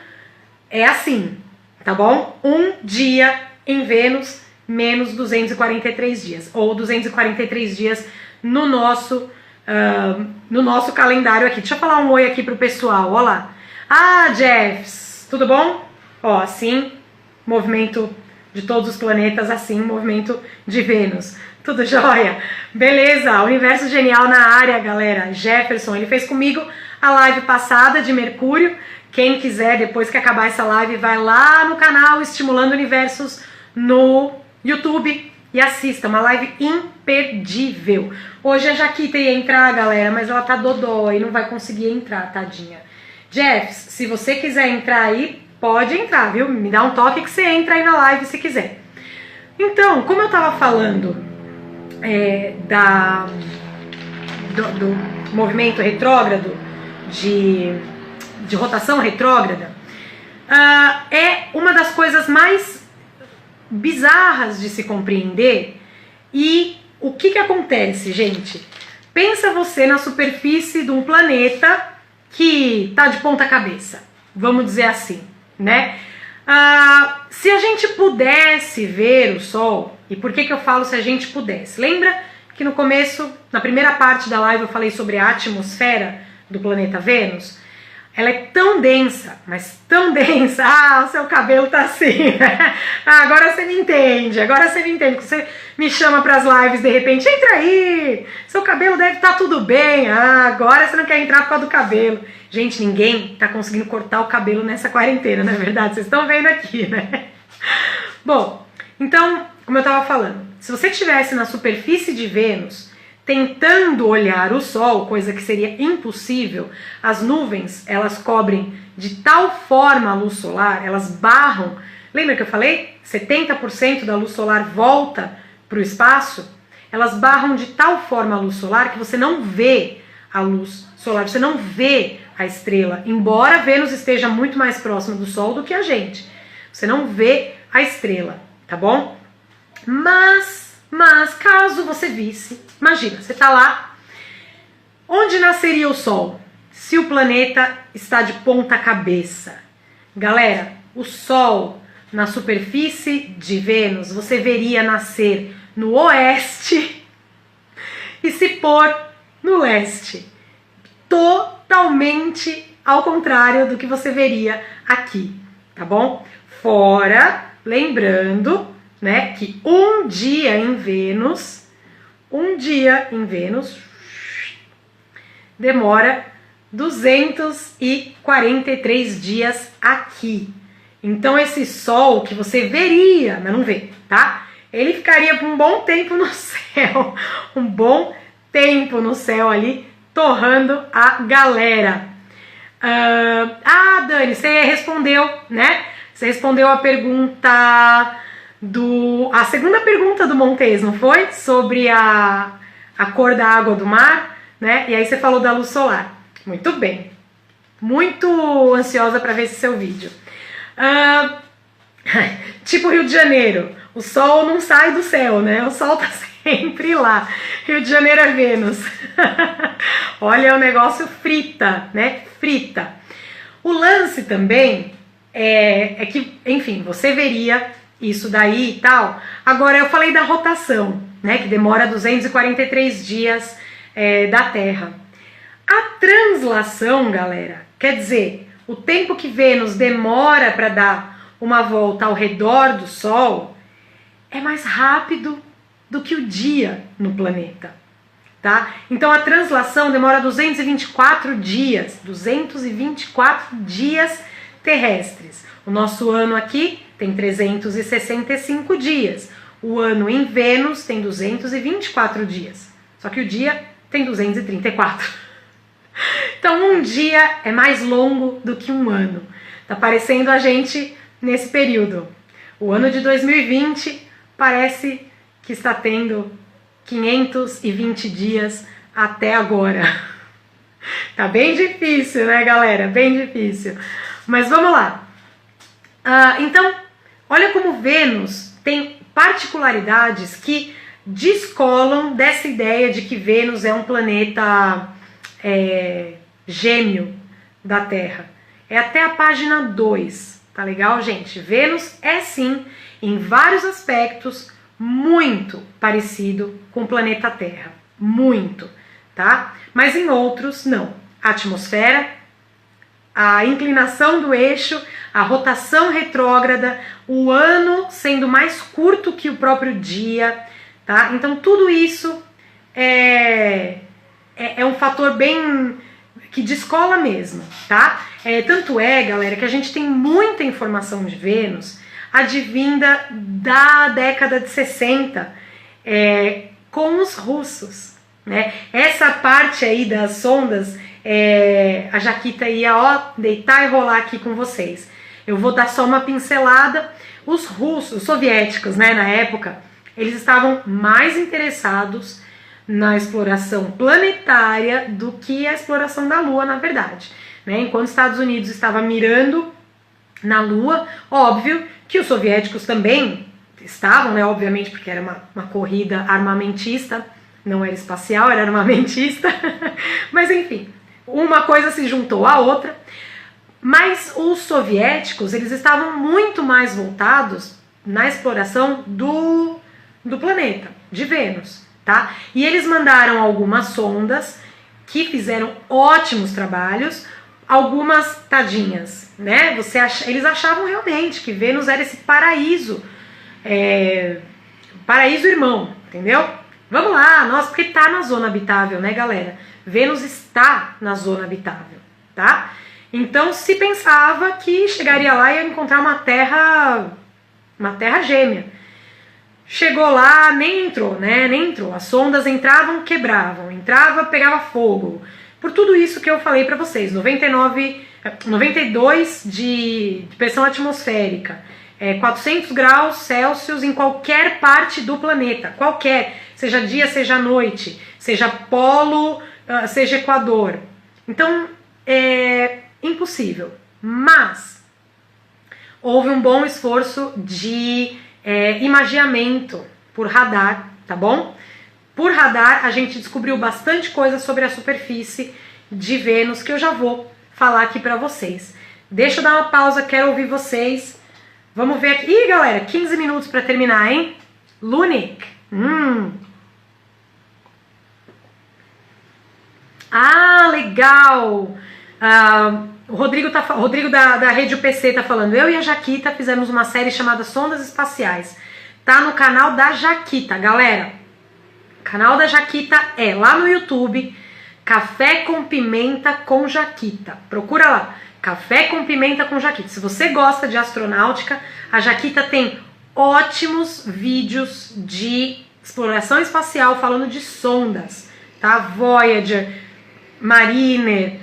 é assim, tá bom? Um dia em Vênus, menos 243 dias, ou 243 dias no nosso calendário aqui. Deixa eu falar um oi aqui pro pessoal, ó lá. Ah, Jeffs, tudo bom? Ó, assim, movimento de todos os planetas, assim, movimento de Vênus. Tudo jóia? Beleza, Universo Genial na área, galera. Jefferson, ele fez comigo a live passada de Mercúrio. Quem quiser, depois que acabar essa live, vai lá no canal Estimulando Universos no YouTube e assista, uma live imperdível. Hoje a Jaquita ia entrar, galera, mas ela tá dodói, não vai conseguir entrar, tadinha. Jeffs, se você quiser entrar aí, pode entrar, viu? Me dá um toque que você entra aí na live se quiser. Então, como eu tava falando do movimento retrógrado, de rotação retrógrada, é uma das coisas mais bizarras de se compreender. E o que acontece, gente? Pensa você na superfície de um planeta que tá de ponta cabeça, vamos dizer assim, né? Se a gente pudesse ver o Sol, e por que eu falo se a gente pudesse? Lembra que no começo, na primeira parte da live, eu falei sobre a atmosfera do planeta Vênus? Ela é tão densa, mas tão densa. Ah, o seu cabelo tá assim. Ah, agora você me entende, Você me chama pras lives de repente, entra aí, seu cabelo deve estar tudo bem. Ah, agora você não quer entrar por causa do cabelo. Gente, ninguém tá conseguindo cortar o cabelo nessa quarentena, não é verdade? Vocês estão vendo aqui, né? Bom, então, como eu tava falando, se você estivesse na superfície de Vênus, tentando olhar o Sol, coisa que seria impossível, as nuvens, elas cobrem de tal forma a luz solar, elas barram, lembra que eu falei? 70% da luz solar volta para o espaço, elas barram de tal forma a luz solar que você não vê a luz solar, você não vê a estrela, embora Vênus esteja muito mais próxima do Sol do que a gente, você não vê a estrela, tá bom? Mas caso você visse, imagina, você tá lá, onde nasceria o Sol? Se o planeta está de ponta cabeça. Galera, o Sol na superfície de Vênus, você veria nascer no oeste e se pôr no leste. Totalmente ao contrário do que você veria aqui, tá bom? Fora, lembrando, né, que um dia em Vênus demora 243 dias aqui. Então esse Sol que você veria, mas não vê, tá? Ele ficaria por um bom tempo no céu, um bom tempo no céu ali, torrando a galera. Dani, você respondeu, né? Você respondeu a pergunta a segunda pergunta do Montes, não foi? Sobre a cor da água do mar, né? E aí você falou da luz solar. Muito bem. Muito ansiosa para ver esse seu vídeo. Tipo Rio de Janeiro, o sol não sai do céu, né? O sol tá sempre lá. Rio de Janeiro é Vênus. Olha, o negócio frita, né? Frita. O lance também é que, enfim, você veria isso daí e tal. Agora, eu falei da rotação, né? Que demora 243 dias da Terra. A translação, galera, quer dizer, o tempo que Vênus demora para dar uma volta ao redor do Sol é mais rápido do que o dia no planeta, tá? Então a translação demora 224 dias, 224 dias terrestres. O nosso ano aqui tem 365 dias. O ano em Vênus tem 224 dias. Só que o dia tem 234. Então um dia é mais longo do que um ano. Tá parecendo a gente nesse período. O ano de 2020 parece que está tendo 520 dias até agora. Tá bem difícil, né, galera? Bem difícil. Mas vamos lá. Então, olha como Vênus tem particularidades que descolam dessa ideia de que Vênus é um planeta gêmeo da Terra. É até a página 2, tá legal, gente? Vênus é sim, em vários aspectos, muito parecido com o planeta Terra. Muito, tá? Mas em outros, não. A atmosfera, a inclinação do eixo, a rotação retrógrada, o ano sendo mais curto que o próprio dia, tá? Então tudo isso é um fator bem que descola mesmo, tá? Tanto é, galera, que a gente tem muita informação de Vênus advinda da década de 60 com os russos, né? Essa parte aí das sondas, a Jaquita ia deitar e rolar aqui com vocês. Eu vou dar só uma pincelada. Os russos, os soviéticos, né, na época, eles estavam mais interessados na exploração planetária do que a exploração da Lua, na verdade, né? Enquanto os Estados Unidos estava mirando na Lua, óbvio que os soviéticos também estavam, né? Obviamente, porque era uma corrida armamentista, não era espacial, era armamentista, mas enfim, uma coisa se juntou à outra. Mas os soviéticos, eles estavam muito mais voltados na exploração do planeta, de Vênus, tá? E eles mandaram algumas sondas que fizeram ótimos trabalhos, algumas tadinhas, né? Eles achavam realmente que Vênus era esse paraíso, paraíso irmão, entendeu? Vamos lá, porque tá na zona habitável, né, galera? Vênus está na zona habitável, tá? Então se pensava que chegaria lá e ia encontrar uma terra gêmea. Chegou lá, nem entrou, né? Nem entrou. As sondas entravam, quebravam, entrava, pegava fogo. Por tudo isso que eu falei para vocês, 92 de pressão atmosférica, 400 graus Celsius em qualquer parte do planeta, qualquer, seja dia, seja noite, seja polo, seja equador. Então, impossível, mas houve um bom esforço de imageamento por radar, tá bom? Por radar a gente descobriu bastante coisa sobre a superfície de Vênus que eu já vou falar aqui pra vocês. Deixa eu dar uma pausa, quero ouvir vocês. Vamos ver aqui. Ih, galera, 15 minutos pra terminar, hein? Lunik. Legal! O Rodrigo da Rede UPC tá falando: eu e a Jaquita fizemos uma série chamada Sondas Espaciais. Tá no canal da Jaquita, galera. O canal da Jaquita é lá no YouTube, Café com Pimenta com Jaquita. Procura lá, Café com Pimenta com Jaquita. Se você gosta de astronáutica, a Jaquita tem ótimos vídeos de exploração espacial falando de sondas, tá? Voyager, Mariner,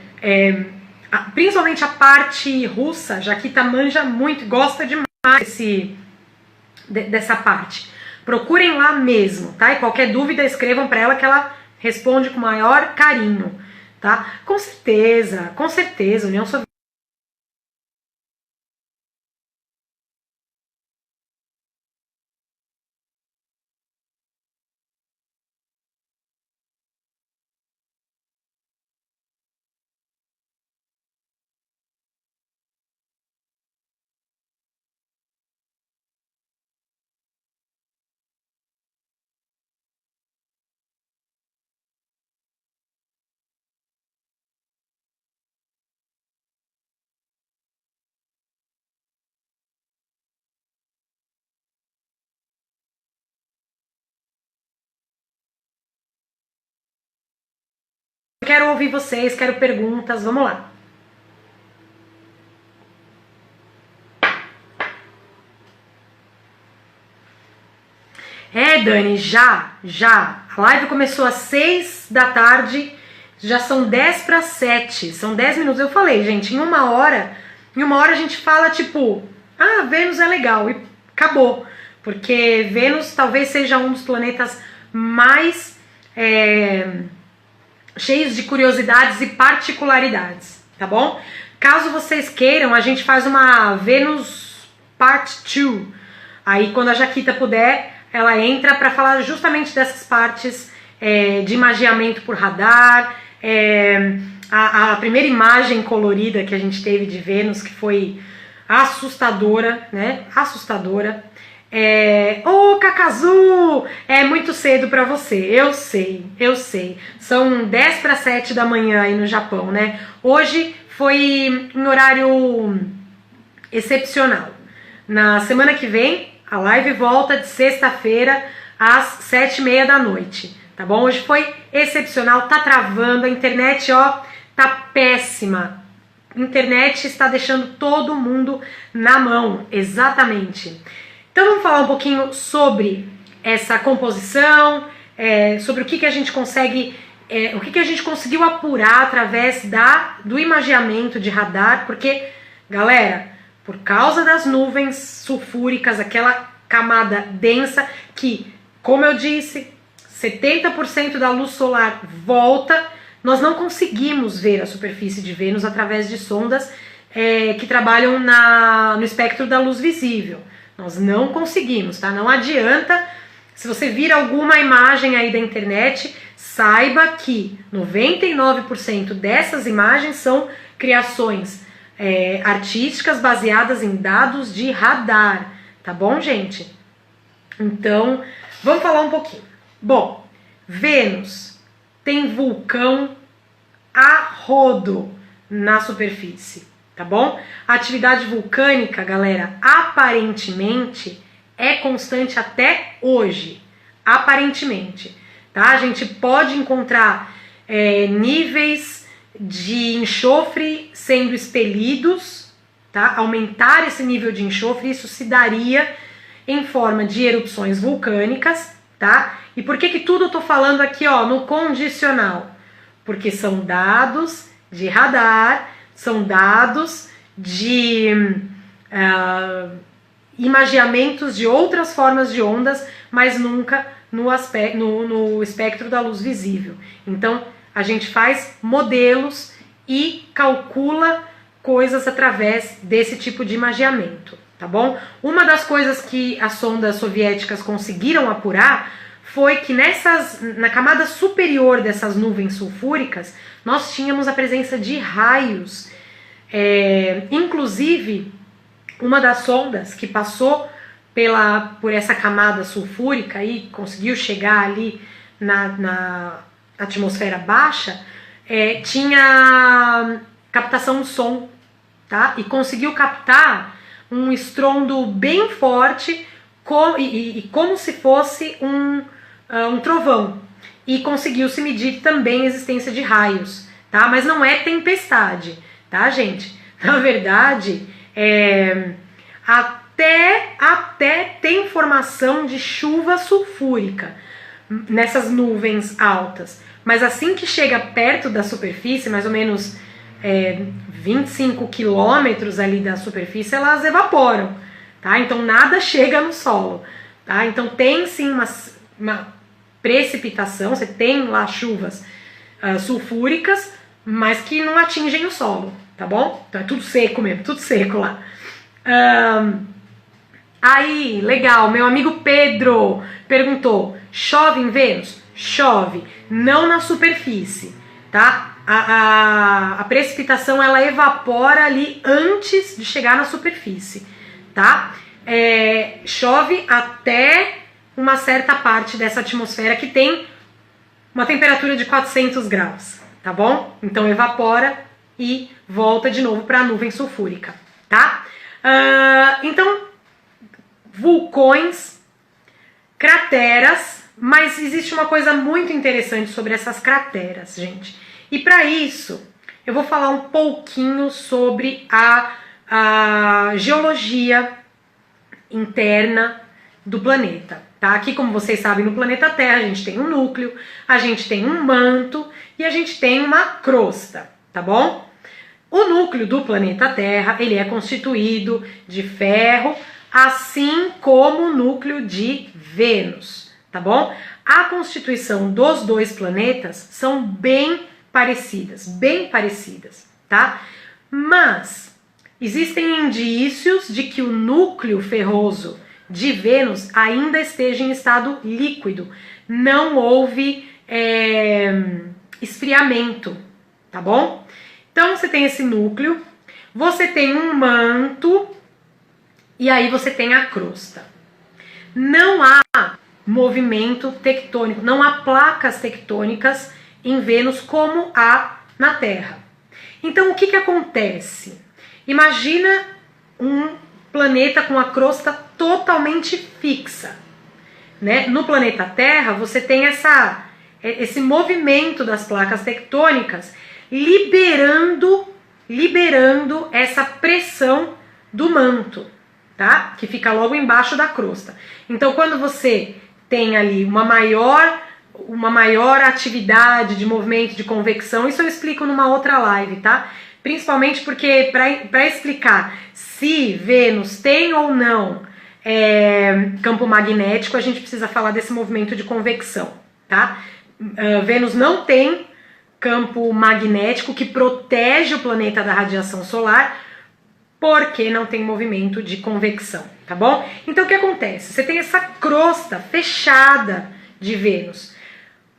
principalmente a parte russa, Jaquita manja muito, gosta demais dessa parte. Procurem lá mesmo, tá? E qualquer dúvida escrevam para ela que ela responde com o maior carinho, tá? Com certeza, União Soviética. Quero ouvir vocês, quero perguntas, vamos lá. Dani, já. A live começou às 6 da tarde, já são 10 para 7, são 10 minutos. Eu falei, gente, em uma hora a gente fala tipo, Vênus é legal, e acabou. Porque Vênus talvez seja um dos planetas mais cheios de curiosidades e particularidades, tá bom? Caso vocês queiram, a gente faz uma Vênus Part 2. Aí quando a Jaquita puder, ela entra para falar justamente dessas partes de imagiamento por radar, a primeira imagem colorida que a gente teve de Vênus, que foi assustadora, né? Assustadora. Cacazu, é muito cedo para você, eu sei. São 10 para 7 da manhã aí no Japão, né? Hoje foi um horário excepcional. Na semana que vem, a live volta de sexta-feira às 7h30 da noite, tá bom? Hoje foi excepcional, tá travando, a internet, tá péssima. A internet está deixando todo mundo na mão, exatamente. Então vamos falar um pouquinho sobre essa composição, sobre o que a gente consegue, o que a gente conseguiu apurar através do imagiamento de radar, porque, galera, por causa das nuvens sulfúricas, aquela camada densa que, como eu disse, 70% da luz solar volta, nós não conseguimos ver a superfície de Vênus através de sondas que trabalham no espectro da luz visível. Nós não conseguimos, tá? Não adianta, se você vir alguma imagem aí da internet, saiba que 99% dessas imagens são criações artísticas baseadas em dados de radar, tá bom, gente? Então, vamos falar um pouquinho. Bom, Vênus tem vulcão a rodo na superfície, tá bom? A atividade vulcânica, galera, aparentemente é constante até hoje, aparentemente, tá? A gente pode encontrar níveis de enxofre sendo expelidos, tá? Aumentar esse nível de enxofre, isso se daria em forma de erupções vulcânicas, tá? E por que tudo eu tô falando aqui, no condicional? Porque são dados de radar, são dados de imagiamentos de outras formas de ondas, mas nunca no espectro da luz visível. Então, a gente faz modelos e calcula coisas através desse tipo de imagiamento, tá bom? Uma das coisas que as sondas soviéticas conseguiram apurar foi que na camada superior dessas nuvens sulfúricas, nós tínhamos a presença de raios. Inclusive, uma das sondas que passou por essa camada sulfúrica e conseguiu chegar ali na atmosfera baixa, tinha captação de som, tá? E conseguiu captar um estrondo bem forte como se fosse um trovão. E conseguiu-se medir também a existência de raios, tá? Mas não é tempestade, tá, gente? Na verdade, até tem formação de chuva sulfúrica nessas nuvens altas, mas assim que chega perto da superfície, mais ou menos 25 quilômetros ali da superfície, elas evaporam, tá? Então nada chega no solo, tá? Então tem sim uma precipitação, você tem lá chuvas sulfúricas, mas que não atingem o solo, tá bom? Então é tudo seco mesmo, tudo seco lá. Aí, legal, meu amigo Pedro perguntou, chove em Vênus? Chove, não na superfície, tá? A precipitação, ela evapora ali antes de chegar na superfície, tá? Chove até uma certa parte dessa atmosfera que tem uma temperatura de 400 graus, tá bom? Então evapora e volta de novo para a nuvem sulfúrica, tá? Então, vulcões, crateras, mas existe uma coisa muito interessante sobre essas crateras, gente. E para isso, eu vou falar um pouquinho sobre a geologia interna do planeta, tá? Aqui, como vocês sabem, no planeta Terra, a gente tem um núcleo, a gente tem um manto e a gente tem uma crosta, tá bom? O núcleo do planeta Terra, ele é constituído de ferro, assim como o núcleo de Vênus, tá bom? A constituição dos dois planetas são bem parecidas, tá? Mas existem indícios de que o núcleo ferroso de Vênus ainda esteja em estado líquido, não houve esfriamento, tá bom? Então você tem esse núcleo, você tem um manto e aí você tem a crosta. Não há movimento tectônico, não há placas tectônicas em Vênus como há na Terra. Então o que acontece? Imagina um planeta com a crosta totalmente fixa, né? No planeta Terra você tem esse movimento das placas tectônicas liberando essa pressão do manto, tá? Que fica logo embaixo da crosta. Então quando você tem ali uma maior atividade de movimento de convecção, isso eu explico numa outra live, tá? Principalmente porque para explicar se Vênus tem ou não campo magnético, a gente precisa falar desse movimento de convecção, tá? Vênus não tem campo magnético que protege o planeta da radiação solar, porque não tem movimento de convecção, tá bom? Então o que acontece? Você tem essa crosta fechada de Vênus.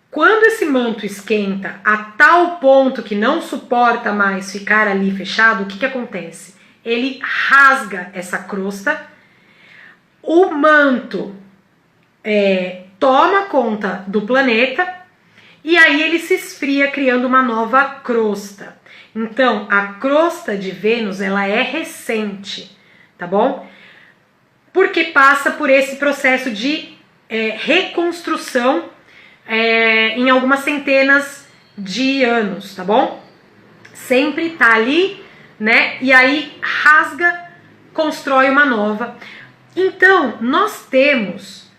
Quando esse manto esquenta a tal ponto que não suporta mais ficar ali fechado, o que acontece? Ele rasga essa crosta, o manto toma conta do planeta e aí ele se esfria criando uma nova crosta. Então a crosta de Vênus, ela é recente, tá bom? Porque passa por esse processo de reconstrução em algumas centenas de anos, tá bom? Sempre tá ali, né? E aí rasga, constrói uma nova. Então, nós temos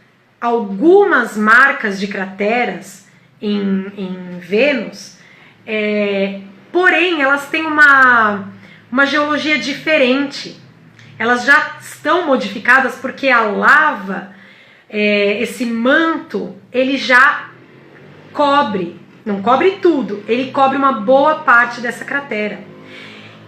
algumas marcas de crateras em Vênus, porém elas têm uma geologia diferente. Elas já estão modificadas porque a lava, esse manto, ele já não cobre tudo, ele cobre uma boa parte dessa cratera.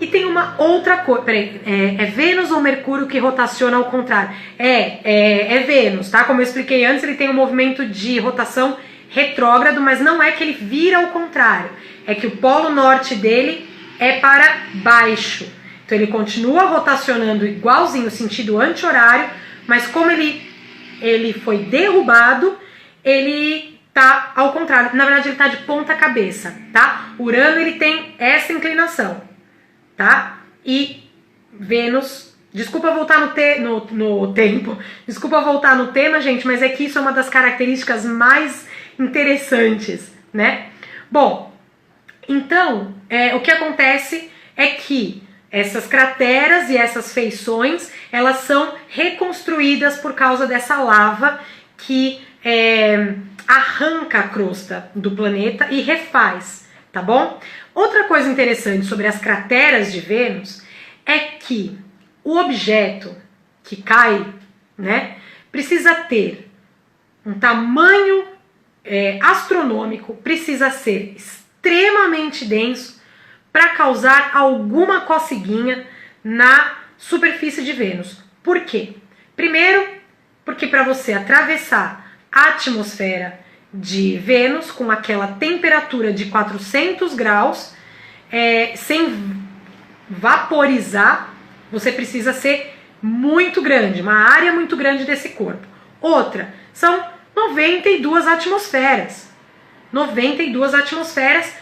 E tem uma outra coisa, peraí, é Vênus ou Mercúrio que rotaciona ao contrário? É Vênus, tá? Como eu expliquei antes, ele tem um movimento de rotação retrógrado, mas não é que ele vira ao contrário, é que o polo norte dele é para baixo. Então ele continua rotacionando igualzinho, sentido anti-horário, mas como ele foi derrubado, ele tá ao contrário. Na verdade ele tá de ponta cabeça, tá? Urano, ele tem essa inclinação, tá? E Vênus, desculpa voltar no tempo, desculpa voltar no tema, gente, mas é que isso é uma das características mais interessantes, né? Bom, então, o que acontece é que essas crateras e essas feições, elas são reconstruídas por causa dessa lava que arranca a crosta do planeta e refaz, tá bom? Outra coisa interessante sobre as crateras de Vênus é que o objeto que cai, né, precisa ter um tamanho astronômico, precisa ser extremamente denso para causar alguma coceguinha na superfície de Vênus. Por quê? Primeiro, porque para você atravessar a atmosfera de Vênus com aquela temperatura de 400 graus, sem vaporizar, você precisa ser muito grande, uma área muito grande desse corpo. Outra, são 92 atmosferas. 92 atmosferas.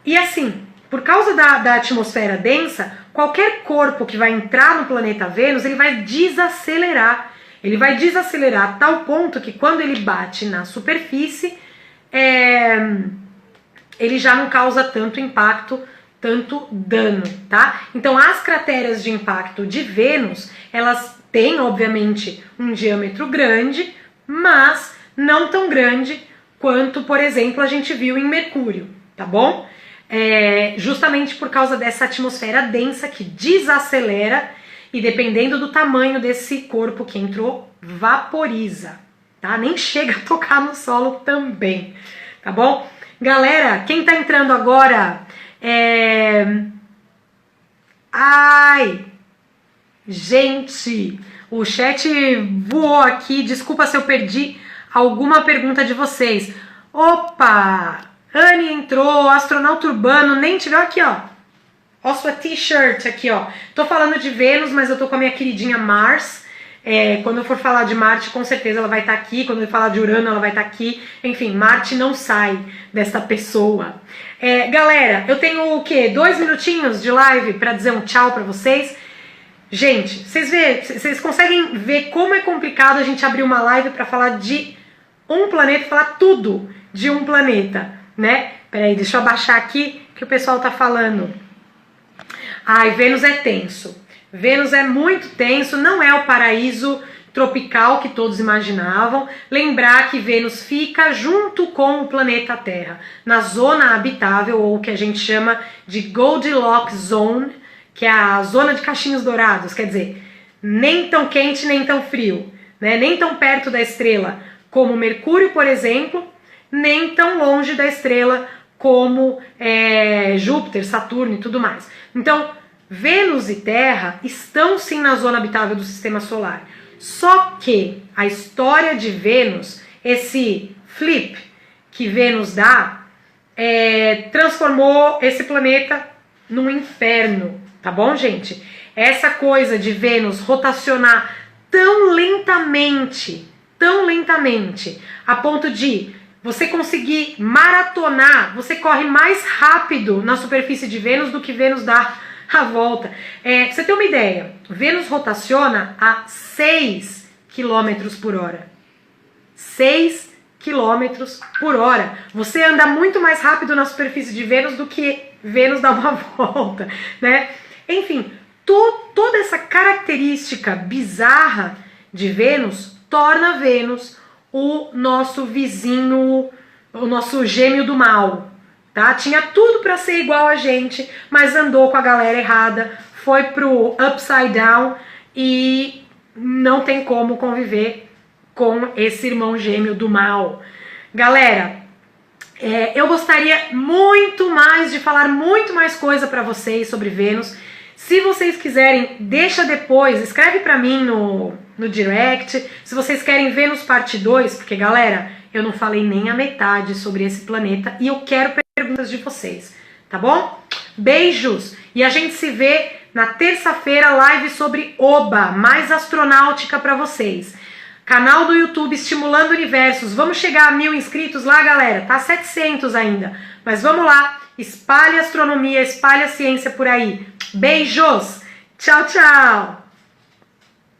E assim, por causa da atmosfera densa, qualquer corpo que vai entrar no planeta Vênus, ele vai desacelerar. Ele vai desacelerar a tal ponto que quando ele bate na superfície, ele já não causa tanto impacto, tanto dano, tá? Então as crateras de impacto de Vênus, elas têm obviamente um diâmetro grande, mas não tão grande quanto, por exemplo, a gente viu em Mercúrio, tá bom? Justamente por causa dessa atmosfera densa que desacelera e dependendo do tamanho desse corpo que entrou, vaporiza, tá? Nem chega a tocar no solo também, tá bom? Galera, quem tá entrando agora, ai, gente, o chat voou aqui, desculpa se eu perdi alguma pergunta de vocês. Opa, Anne entrou, astronauta urbano, nem tiver aqui, ó. Ó sua t-shirt aqui, ó. Tô falando de Vênus, mas eu tô com a minha queridinha Mars. Quando eu for falar de Marte, com certeza ela vai estar aqui. Quando eu falar de Urano, ela vai estar aqui. Enfim, Marte não sai dessa pessoa. Galera, eu tenho o quê? 2 minutinhos de live pra dizer um tchau pra vocês. Gente, vocês conseguem ver como é complicado a gente abrir uma live pra falar de um planeta, falar tudo de um planeta, né? Peraí, deixa eu abaixar aqui que o pessoal tá falando. Ai, Vênus é tenso. Vênus é muito tenso, não é o paraíso tropical que todos imaginavam. Lembrar que Vênus fica junto com o planeta Terra, na zona habitável, ou o que a gente chama de Goldilocks Zone, que é a zona de cachinhos dourados, quer dizer, nem tão quente nem tão frio, né? Nem tão perto da estrela como Mercúrio, por exemplo, nem tão longe da estrela como Júpiter, Saturno e tudo mais. Então, Vênus e Terra estão sim na zona habitável do Sistema Solar. Só que a história de Vênus, esse flip que Vênus dá, transformou esse planeta num inferno, tá bom, gente? Essa coisa de Vênus rotacionar tão lentamente, a ponto de você conseguir maratonar, você corre mais rápido na superfície de Vênus do que Vênus dá a volta. Pra você ter uma ideia, Vênus rotaciona a 6 km por hora. 6 km por hora. Você anda muito mais rápido na superfície de Vênus do que Vênus dá uma volta, né? Enfim, toda essa característica bizarra de Vênus torna Vênus o nosso vizinho, o nosso gêmeo do mal, tá? Tinha tudo para ser igual a gente, mas andou com a galera errada, foi pro upside down e não tem como conviver com esse irmão gêmeo do mal. Galera, eu gostaria muito mais de falar muito mais coisa para vocês sobre Vênus. Se vocês quiserem, deixa depois, escreve para mim no direct, se vocês querem Vênus parte 2, porque galera, eu não falei nem a metade sobre esse planeta e eu quero perguntas de vocês, tá bom? Beijos! E a gente se vê na terça-feira, live sobre Oba, mais astronáutica para vocês. Canal do YouTube Estimulando Universos, vamos chegar a 1000 inscritos lá, galera, tá 700 ainda, mas vamos lá, espalhe a astronomia, espalhe a ciência por aí. Beijos! Tchau, tchau!